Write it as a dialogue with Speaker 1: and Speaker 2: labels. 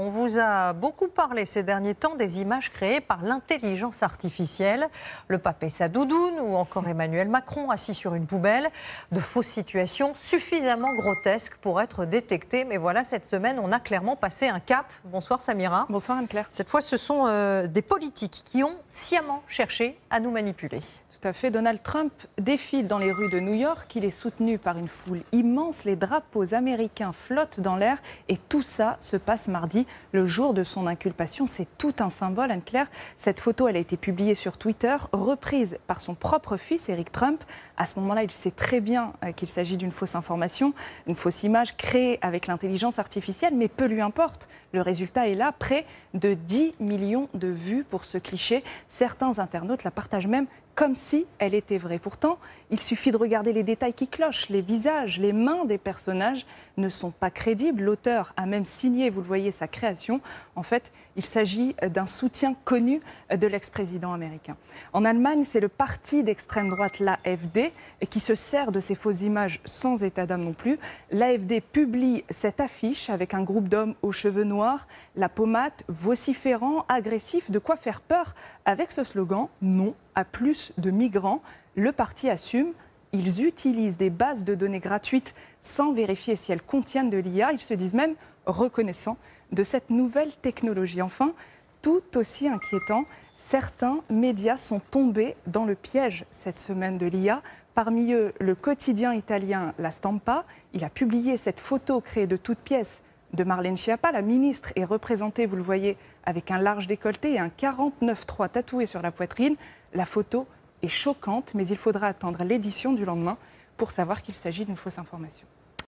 Speaker 1: On vous a beaucoup parlé ces derniers temps des images créées par l'intelligence artificielle. Le papé sa doudoune ou encore Emmanuel Macron assis sur une poubelle. De fausses situations suffisamment grotesques pour être détectées. Mais voilà, cette semaine, on a clairement passé un cap. Bonsoir Samira.
Speaker 2: Bonsoir Anne-Claire.
Speaker 1: Cette fois, ce sont des politiques qui ont sciemment cherché à nous manipuler.
Speaker 2: Tout à fait. Donald Trump défile dans les rues de New York. Il est soutenu par une foule immense. Les drapeaux américains flottent dans l'air. Et tout ça se passe mardi, le jour de son inculpation. C'est tout un symbole, Anne-Claire. Cette photo, elle a été publiée sur Twitter, reprise par son propre fils, Eric Trump. À ce moment-là, il sait très bien qu'il s'agit d'une fausse information, une fausse image créée avec l'intelligence artificielle. Mais peu lui importe. Le résultat est là, près de 10 millions de vues pour ce cliché. Certains internautes la partagent même comme si elle était vraie. Pourtant, il suffit de regarder les détails qui clochent. Les visages, les mains des personnages ne sont pas crédibles. L'auteur a même signé, vous le voyez, sa création. En fait, il s'agit d'un soutien connu de l'ex-président américain. En Allemagne, c'est le parti d'extrême droite, l'AfD, qui se sert de ces fausses images sans état d'âme non plus. L'AfD publie cette affiche avec un groupe d'hommes aux cheveux noirs, la pommade, vociférant, agressif, de quoi faire peur avec ce slogan « Non à plus de migrants ». Le parti assume, ils utilisent des bases de données gratuites sans vérifier si elles contiennent de l'IA. Ils se disent même reconnaissants de cette nouvelle technologie. Enfin, tout aussi inquiétant, certains médias sont tombés dans le piège cette semaine de l'IA. Parmi eux, le quotidien italien La Stampa. Il a publié cette photo créée de toutes pièces de Marlène Schiappa. La ministre est représentée, vous le voyez, avec un large décolleté et un 49.3 tatoué sur la poitrine. La photo est choquante, mais il faudra attendre l'édition du lendemain pour savoir qu'il s'agit d'une fausse information.